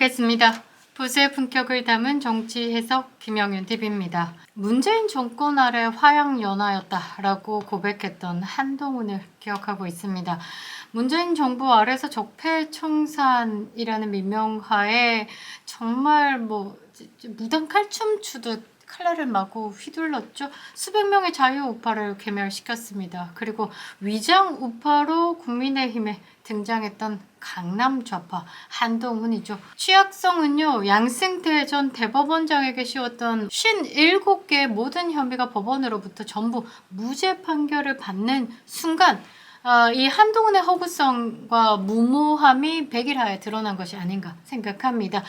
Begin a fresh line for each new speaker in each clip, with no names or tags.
시작하겠습니다. 보수의 품격을 담은 정치 해석 김영윤 TV입니다. 문재인 정권 아래 화양연화였다라고 고백했던 한동훈을 기억하고 있습니다. 문재인 정부 아래서 적폐청산이라는 민명하에 정말 무단 칼춤 추듯 칼날을 마구 휘둘렀죠. 수백 명의 자유 우파를 괴멸시켰습니다. 그리고 위장 우파로 국민의힘에 등장했던 강남 좌파 한동훈이죠. 취약성은요, 양승태 전 대법원장에게 씌웠던 57개의 모든 혐의가 법원으로부터 전부 무죄 판결을 받는 순간 이 한동훈의 허구성과 무모함이 백일하에 드러난 것이 아닌가 생각합니다.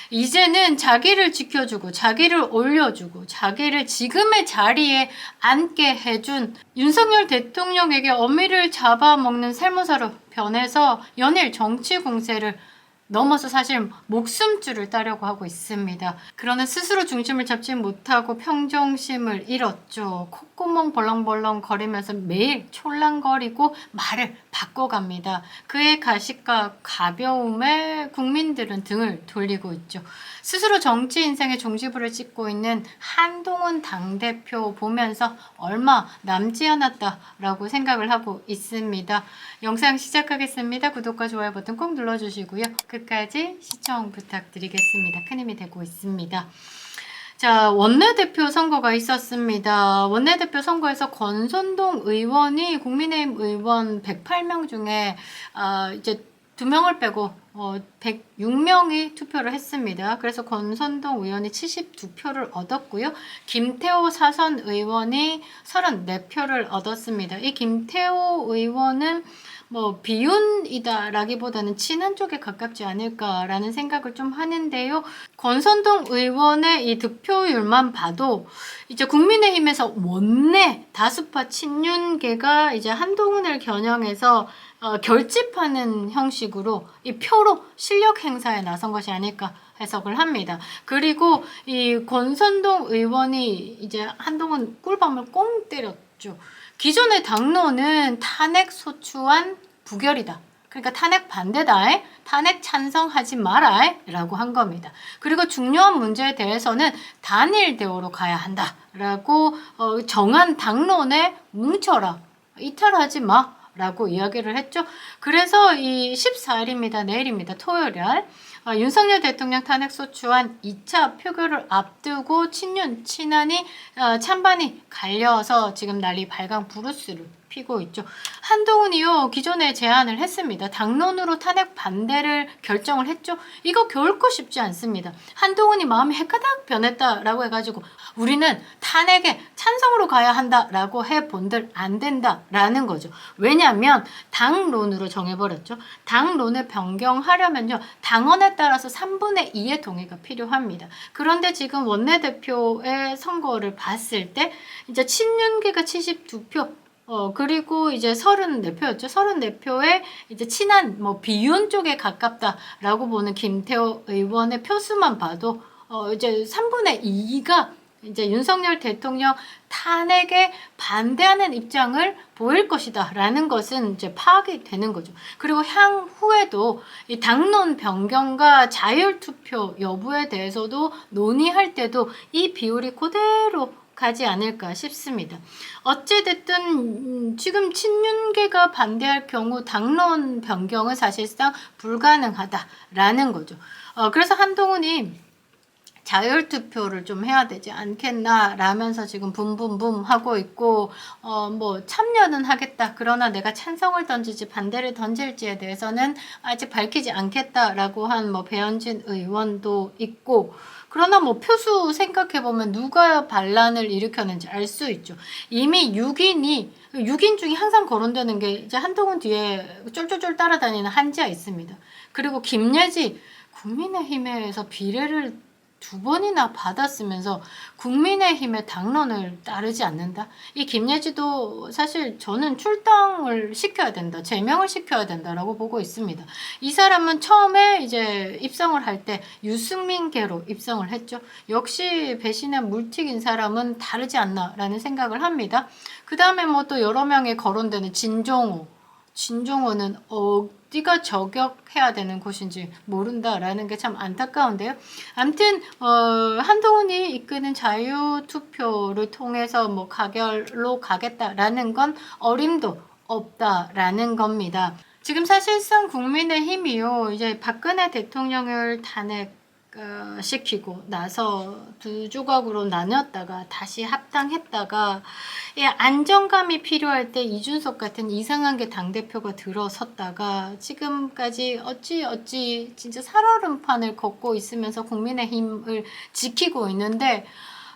이제는 자기를 지켜주고 자기를 올려주고 자기를 지금의 자리에 앉게 해준 윤석열 대통령에게 어미를 잡아먹는 살모사로 변해서 연일 정치 공세를 넘어서 사실 목숨줄을 따려고 하고 있습니다. 그러나 스스로 중심을 잡지 못하고 평정심을 잃었죠. 콧구멍 벌렁벌렁 거리면서 매일 촐랑거리고 말을 바꿔갑니다. 그의 가식과 가벼움에 국민들은 등을 돌리고 있죠. 스스로 정치 인생의 종지부를 찍고 있는 한동훈 당대표 보면서 얼마 남지 않았다라고 생각을 하고 있습니다. 영상 시작하겠습니다. 구독과 좋아요 버튼 꼭 눌러주시고요. 끝까지 시청 부탁드리겠습니다. 큰 힘이 되고 있습니다. 자, 원내대표 선거가 있었습니다. 원내대표 선거에서 권선동 의원이 국민의힘 의원 108명 중에 이제 2명을 빼고 106명이 투표를 했습니다. 그래서 권선동 의원이 72표를 얻었고요. 김태호 사선 의원이 34표를 얻었습니다. 이 김태호 의원은 비윤이다라기보다는 친한 쪽에 가깝지 않을까라는 생각을 좀 하는데요. 권선동 의원의 이 득표율만 봐도 이제 국민의힘에서 원내 다수파 친윤계가 이제 한동훈을 겨냥해서 결집하는 형식으로 이 표로 실력 행사에 나선 것이 아닐까 해석을 합니다. 그리고 이 권선동 의원이 이제 한동훈 꿀밤을 꽁 때렸죠. 기존의 당론은 탄핵 소추안 부결이다. 그러니까 탄핵 반대다. 탄핵 찬성하지 마라. 라고 한 겁니다. 그리고 중요한 문제에 대해서는 단일 대우로 가야 한다. 라고 정한 당론에 뭉쳐라. 이탈하지 마. 라고 이야기를 했죠. 그래서 이 14일입니다. 내일입니다. 토요일날 윤석열 대통령 탄핵소추안 2차 표결을 앞두고 친윤, 친한이 찬반이 갈려서 지금 난리 발광 부르스를 피고 있죠. 한동훈이요, 기존에 제안을 했습니다. 당론으로 탄핵 반대를 결정을 했죠. 이거 결코 쉽지 않습니다. 한동훈이 마음이 헷가닥 변했다라고 해가지고 우리는 탄핵에 찬성으로 가야 한다라고 해본들 안 된다라는 거죠. 왜냐하면 당론으로 정해버렸죠. 당론을 변경하려면요, 당원에 따라서 3분의 2의 동의가 필요합니다. 그런데 지금 원내대표의 선거를 봤을 때 이제 친윤계가 72표, 그리고 이제 34표였죠. 34표에 이제 친한 비윤 쪽에 가깝다라고 보는 김태호 의원의 표수만 봐도 이제 3분의 2가 이제 윤석열 대통령 탄핵에 반대하는 입장을 보일 것이다 라는 것은 이제 파악이 되는 거죠. 그리고 향후에도 이 당론 변경과 자율투표 여부에 대해서도 논의할 때도 이 비율이 그대로 가지 않을까 싶습니다. 어찌됐든 지금 친윤계가 반대할 경우 당론 변경은 사실상 불가능하다라는 거죠. 그래서 한동훈이 자율투표를 좀 해야 되지 않겠나 라면서 지금 붐붐붐 하고 있고 참여는 하겠다. 그러나 내가 찬성을 던질지 반대를 던질지에 대해서는 아직 밝히지 않겠다라고 한 배현진 의원도 있고, 그러나 표수 생각해보면 누가 반란을 일으켰는지 알 수 있죠. 이미 6인 중에 항상 거론되는 게 이제 한동훈 뒤에 쫄쫄쫄 따라다니는 한지아 있습니다. 그리고 김예지 국민의힘에서 비례를 2번이나 받았으면서 국민의힘의 당론을 따르지 않는다. 이 김예지도 사실 저는 출당을 시켜야 된다, 제명을 시켜야 된다라고 보고 있습니다. 이 사람은 처음에 이제 입성을 할 때 유승민계로 입성을 했죠. 역시 배신의 물튀긴 사람은 다르지 않나라는 생각을 합니다. 그 다음에 또 여러 명의 거론되는 진종호는 어디가 저격해야 되는 곳인지 모른다라는 게 참 안타까운데요. 아무튼 한동훈이 이끄는 자유투표를 통해서 뭐 가결로 가겠다라는 건 어림도 없다라는 겁니다. 지금 사실상 국민의힘이요, 이제 박근혜 대통령을 시키고 나서 두 조각으로 나눴다가 다시 합당했다가 안정감이 필요할 때 이준석 같은 이상한 게 당대표가 들어섰다가 지금까지 어찌 진짜 살얼음판을 걷고 있으면서 국민의힘을 지키고 있는데,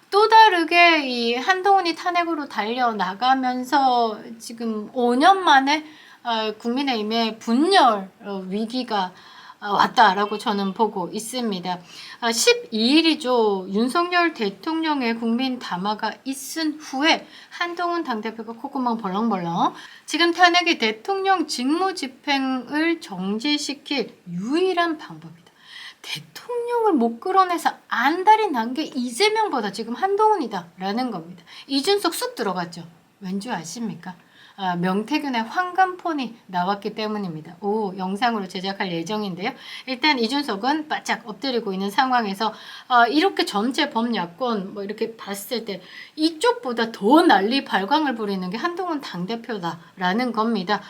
또 다르게 이 한동훈이 탄핵으로 달려나가면서 지금 5년 만에 국민의힘의 분열 위기가 왔다라고 저는 보고 있습니다. 12일이죠. 윤석열 대통령의 국민 담화가 있은 후에 한동훈 당대표가 콧구멍 벌렁벌렁, 지금 탄핵이 대통령 직무집행을 정지시킬 유일한 방법이다. 대통령을 못 끌어내서 안달이 난 게 이재명보다 지금 한동훈이다 라는 겁니다. 이준석 쑥 들어갔죠. 왠지 아십니까? 명태균의 황금폰이 나왔기 때문입니다. 영상으로 제작할 예정인데요. 일단 이준석은 바짝 엎드리고 있는 상황에서 이렇게 전체 범야권 뭐 이렇게 봤을 때 이쪽보다 더 난리 발광을 부리는 게 한동훈 당대표다라는 겁니다.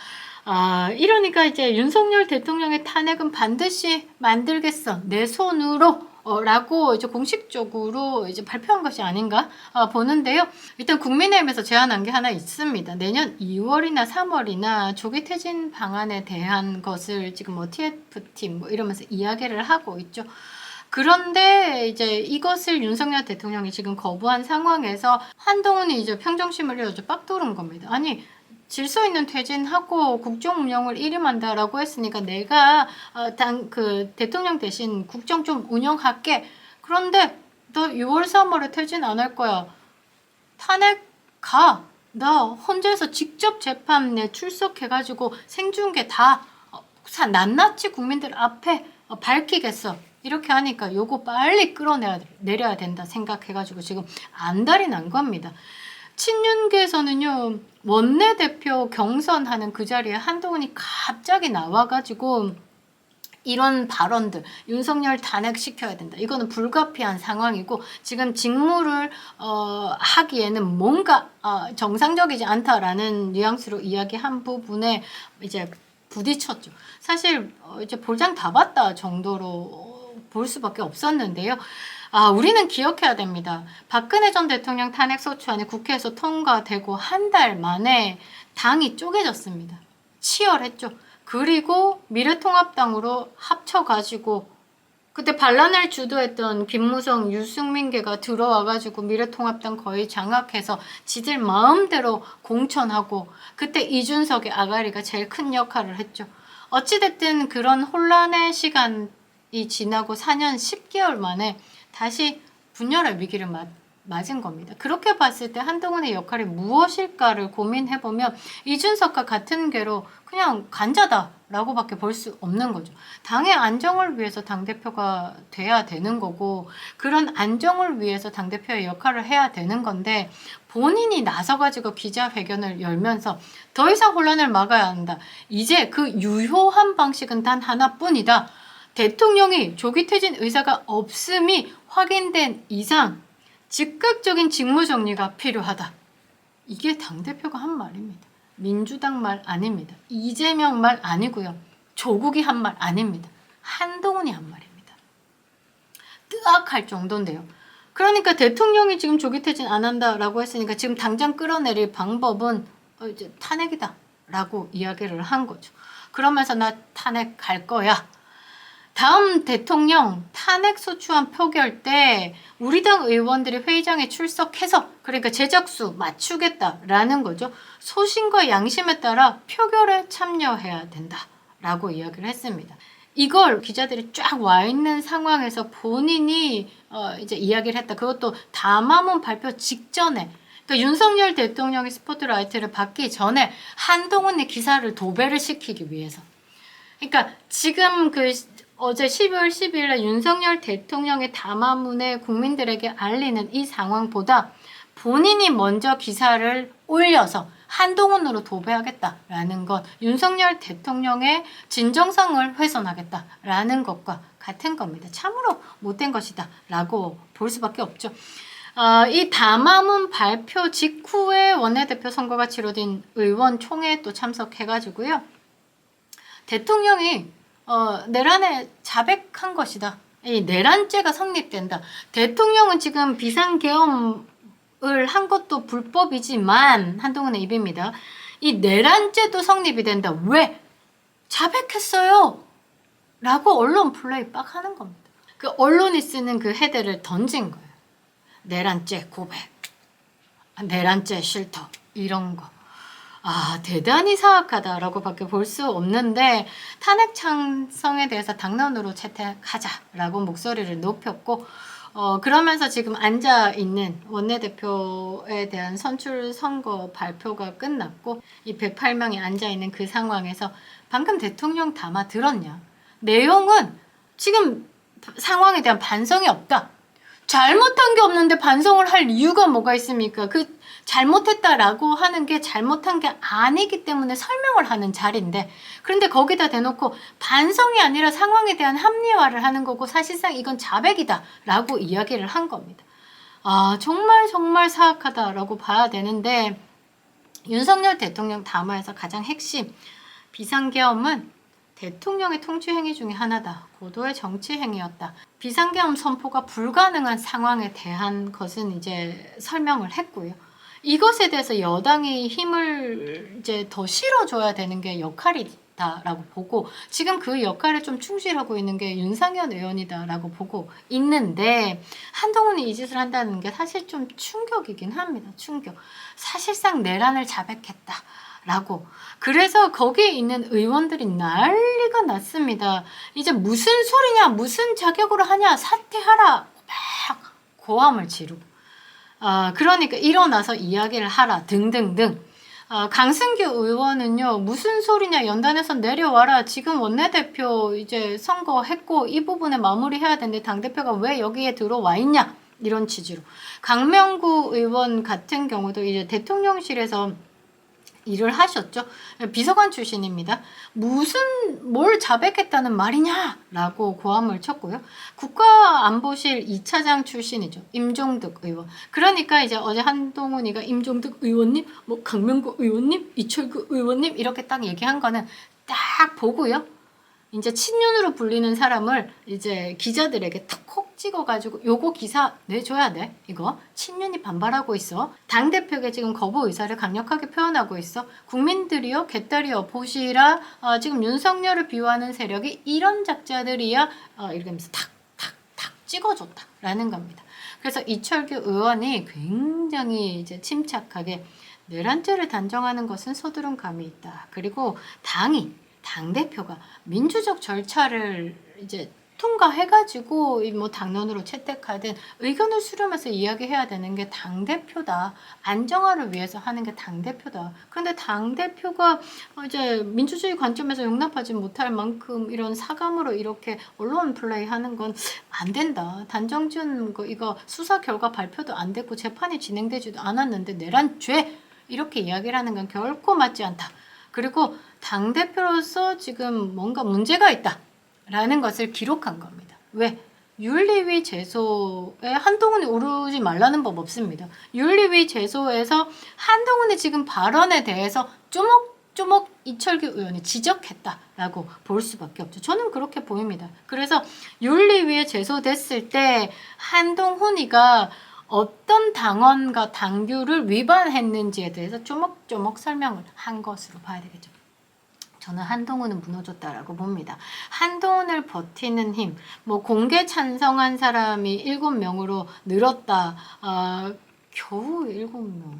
이러니까 이제 윤석열 대통령의 탄핵은 반드시 만들겠어, 내 손으로 라고 이제 공식적으로 이제 발표한 것이 아닌가 보는데요. 일단 국민의힘에서 제안한 게 하나 있습니다. 내년 2월이나 3월이나 조기 퇴진 방안에 대한 것을 지금 뭐 TF팀 뭐 이러면서 이야기를 하고 있죠. 그런데 이제 이것을 윤석열 대통령이 지금 거부한 상황에서 한동훈이 이제 평정심을 잃어서 빡 도른 겁니다. 아니, 질서 있는 퇴진하고 국정 운영을 일임한다라고 했으니까 내가 대통령 대신 국정 좀 운영할게. 그런데 너 6월 3월에 퇴진 안 할 거야. 탄핵 가. 나 헌재에서 직접 재판에 출석해가지고 생중계 다 낱낱이 국민들 앞에 밝히겠어. 이렇게 하니까 요거 빨리 끌어내려야 된다 생각해가지고 지금 안달이 난 겁니다. 친윤계에서는요, 원내대표 경선하는 그 자리에 한동훈이 갑자기 나와가지고 이런 발언들, 윤석열 탄핵시켜야 된다, 이거는 불가피한 상황이고 지금 직무를 하기에는 뭔가 정상적이지 않다라는 뉘앙스로 이야기한 부분에 이제 부딪혔죠. 사실 이제 볼장 다 봤다 정도로 볼 수밖에 없었는데요. 우리는 기억해야 됩니다. 박근혜 전 대통령 탄핵 소추안이 국회에서 통과되고 한 달 만에 당이 쪼개졌습니다. 치열했죠. 그리고 미래통합당으로 합쳐가지고 그때 반란을 주도했던 김무성, 유승민계가 들어와가지고 미래통합당 거의 장악해서 지들 마음대로 공천하고, 그때 이준석의 아가리가 제일 큰 역할을 했죠. 어찌됐든 그런 혼란의 시간이 지나고 4년 10개월 만에 다시 분열의 위기를 맞은 겁니다. 그렇게 봤을 때 한동훈의 역할이 무엇일까를 고민해보면 이준석과 같은 궤로 그냥 간자다라고 밖에 볼 수 없는 거죠. 당의 안정을 위해서 당대표가 돼야 되는 거고, 그런 안정을 위해서 당대표의 역할을 해야 되는 건데, 본인이 나서가지고 기자회견을 열면서 더 이상 혼란을 막아야 한다. 이제 그 유효한 방식은 단 하나뿐이다. 대통령이 조기 퇴진 의사가 없음이 확인된 이상 즉각적인 직무 정리가 필요하다. 이게 당대표가 한 말입니다. 민주당 말 아닙니다. 이재명 말 아니고요. 조국이 한 말 아닙니다. 한동훈이 한 말입니다. 뜨악할 정도인데요. 그러니까 대통령이 지금 조기 퇴진 안 한다라고 했으니까 지금 당장 끌어내릴 방법은 이제 탄핵이다 라고 이야기를 한 거죠. 그러면서 나 탄핵 갈 거야. 다음 대통령 탄핵소추안 표결 때 우리 당 의원들이 회의장에 출석해서, 그러니까 제작수 맞추겠다라는 거죠. 소신과 양심에 따라 표결에 참여해야 된다라고 이야기를 했습니다. 이걸 기자들이 쫙 와 있는 상황에서 본인이 이제 이야기를 했다. 그것도 담화문 발표 직전에. 그러니까 윤석열 대통령이 스포트라이트를 받기 전에 한동훈의 기사를 도배를 시키기 위해서. 그러니까 지금 어제 12월 10일에 윤석열 대통령의 담화문에 국민들에게 알리는 이 상황보다 본인이 먼저 기사를 올려서 한동훈으로 도배하겠다라는 것, 윤석열 대통령의 진정성을 훼손하겠다라는 것과 같은 겁니다. 참으로 못된 것이다 라고 볼 수밖에 없죠. 이 담화문 발표 직후에 원내대표 선거가 치러진 의원총회에 또 참석해가지고요. 대통령이 내란에 자백한 것이다. 이 내란죄가 성립된다. 대통령은 지금 비상계엄을 한 것도 불법이지만 한동훈의 입입니다. 이 내란죄도 성립이 된다. 왜? 자백했어요. 라고 언론 플레이 빡 하는 겁니다. 그 언론이 쓰는 그 헤드를 던진 거예요. 내란죄 고백, 내란죄 실토 이런 거. 대단히 사악하다라고 밖에 볼 수 없는데 탄핵 찬성에 대해서 당론으로 채택하자라고 목소리를 높였고 그러면서 지금 앉아있는 원내대표에 대한 선출 선거 발표가 끝났고 이 108명이 앉아있는 그 상황에서 방금 대통령 담화 들었냐? 내용은 지금 상황에 대한 반성이 없다. 잘못한 게 없는데 반성을 할 이유가 뭐가 있습니까? 그 잘못했다라고 하는 게 잘못한 게 아니기 때문에 설명을 하는 자리인데 그런데 거기다 대놓고 반성이 아니라 상황에 대한 합리화를 하는 거고 사실상 이건 자백이다 라고 이야기를 한 겁니다. 정말 사악하다라고 봐야 되는데 윤석열 대통령 담화에서 가장 핵심 비상계엄은 대통령의 통치행위 중에 하나다. 고도의 정치행위였다. 비상계엄 선포가 불가능한 상황에 대한 것은 이제 설명을 했고요. 이것에 대해서 여당이 힘을 이제 더 실어줘야 되는 게 역할이다라고 보고 지금 그 역할을 좀 충실하고 있는 게 윤상현 의원이다라고 보고 있는데 한동훈이 이 짓을 한다는 게 사실 좀 충격이긴 합니다. 충격. 사실상 내란을 자백했다. 라고. 그래서 거기에 있는 의원들이 난리가 났습니다. 이제 무슨 소리냐, 무슨 자격으로 하냐, 사퇴하라. 막 고함을 지르고. 그러니까 일어나서 이야기를 하라 등등등. 강승규 의원은요, 무슨 소리냐, 연단에서 내려와라. 지금 원내대표 이제 선거했고 이 부분에 마무리해야 되는데 당대표가 왜 여기에 들어와 있냐, 이런 취지로. 강명구 의원 같은 경우도 이제 대통령실에서 일을 하셨죠. 비서관 출신입니다. 뭘 자백했다는 말이냐라고 고함을 쳤고요. 국가안보실 2차장 출신이죠. 임종득 의원. 그러니까 이제 어제 한동훈이가 임종득 의원님, 강명구 의원님, 이철구 의원님 이렇게 딱 얘기한 거는 딱 보고요. 이제 친윤으로 불리는 사람을 이제 기자들에게 턱 찍어가지고 요거 기사 내줘야 돼. 이거 친윤이 반발하고 있어. 당대표에게 지금 거부 의사를 강력하게 표현하고 있어. 국민들이요 개딸이요 보시라. 지금 윤석열을 비호하는 세력이 이런 작자들이야. 이렇게 하면서 탁탁탁 찍어줬다라는 겁니다. 그래서 이철규 의원이 굉장히 이제 침착하게 내란죄를 단정하는 것은 서두른 감이 있다. 그리고 당대표가 민주적 절차를 이제 통과해가지고 뭐 당론으로 채택하든 의견을 수렴해서 이야기해야 되는 게 당대표다. 안정화를 위해서 하는 게 당대표다. 그런데 당대표가 이제 민주주의 관점에서 용납하지 못할 만큼 이런 사감으로 이렇게 언론 플레이 하는 건 안 된다. 단정지은 이거 수사 결과 발표도 안 됐고 재판이 진행되지도 않았는데 내란죄 이렇게 이야기를 하는 건 결코 맞지 않다. 그리고 당대표로서 지금 뭔가 문제가 있다라는 것을 기록한 겁니다. 왜? 윤리위 제소에 한동훈이 오르지 말라는 법 없습니다. 윤리위 제소에서 한동훈의 지금 발언에 대해서 쪼목쪼목 이철규 의원이 지적했다라고 볼 수밖에 없죠. 저는 그렇게 보입니다. 그래서 윤리위에 제소됐을 때 한동훈이가 어떤 당원과 당규를 위반했는지에 대해서 쪼목쪼목 설명을 한 것으로 봐야 되겠죠. 저는 한동훈은 무너졌다라고 봅니다. 한동훈을 버티는 힘, 공개 찬성한 사람이 7명으로 늘었다. 겨우 7명.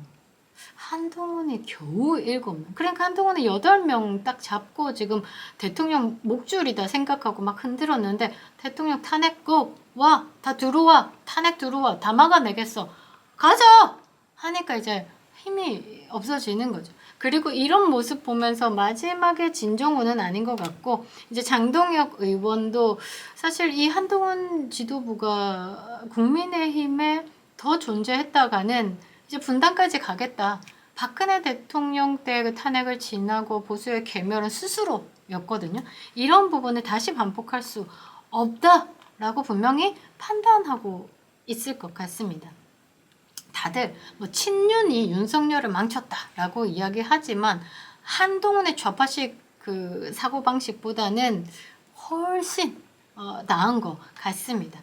한동훈이 겨우 7명. 그러니까 한동훈은 8명 딱 잡고 지금 대통령 목줄이다 생각하고 막 흔들었는데 대통령 탄핵 꼭 와, 다 들어와, 탄핵 들어와, 다 막아내겠어. 가자! 하니까 이제 힘이 없어지는 거죠. 그리고 이런 모습 보면서 마지막에 진정우는 아닌 것 같고 이제 장동혁 의원도 사실 이 한동훈 지도부가 국민의힘에 더 존재했다가는 이제 분당까지 가겠다. 박근혜 대통령 때 그 탄핵을 지나고 보수의 괴멸은 스스로였거든요. 이런 부분을 다시 반복할 수 없다라고 분명히 판단하고 있을 것 같습니다. 다들 뭐 친윤이 윤석열을 망쳤다라고 이야기하지만 한동훈의 좌파식 그 사고방식보다는 훨씬 나은 것 같습니다.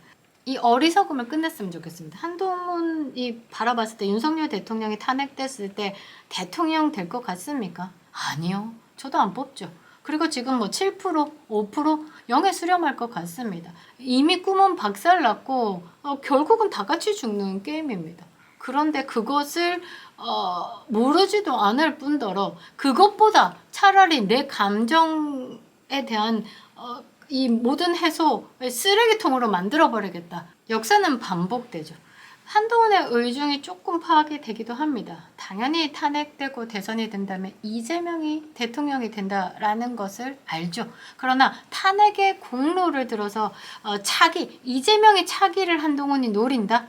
이 어리석음을 끝냈으면 좋겠습니다. 한동훈이 바라봤을 때 윤석열 대통령이 탄핵됐을 때 대통령 될 것 같습니까? 아니요. 저도 안 뽑죠. 그리고 지금 뭐 7%, 5% 영에 수렴할 것 같습니다. 이미 꿈은 박살났고 결국은 다 같이 죽는 게임입니다. 그런데 그것을 모르지도 않을 뿐더러 그것보다 차라리 내 감정에 대한 이 모든 해소를 쓰레기통으로 만들어버리겠다. 역사는 반복되죠. 한동훈의 의중이 조금 파악이 되기도 합니다. 당연히 탄핵되고 대선이 된다면 이재명이 대통령이 된다라는 것을 알죠. 그러나 탄핵의 공로를 들어서 이재명이 차기를 한동훈이 노린다?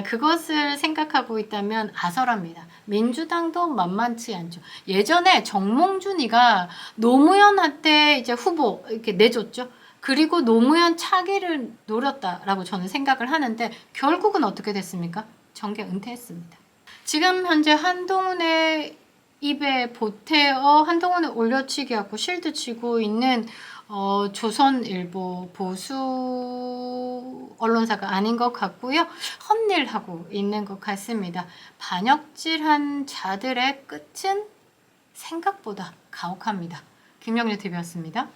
그것을 생각하고 있다면 아설합니다. 민주당도 만만치 않죠. 예전에 정몽준이가 노무현한테 이제 후보 이렇게 내줬죠. 그리고 노무현 차기를 노렸다라고 저는 생각을 하는데 결국은 어떻게 됐습니까? 정계 은퇴했습니다. 지금 현재 한동훈의 입에 보태어 한동훈을 올려치기 하고 실드 치고 있는 조선일보 보수 언론사가 아닌 것 같고요. 헛일하고 있는 것 같습니다. 반역질한 자들의 끝은 생각보다 가혹합니다. 김영일 TV였습니다.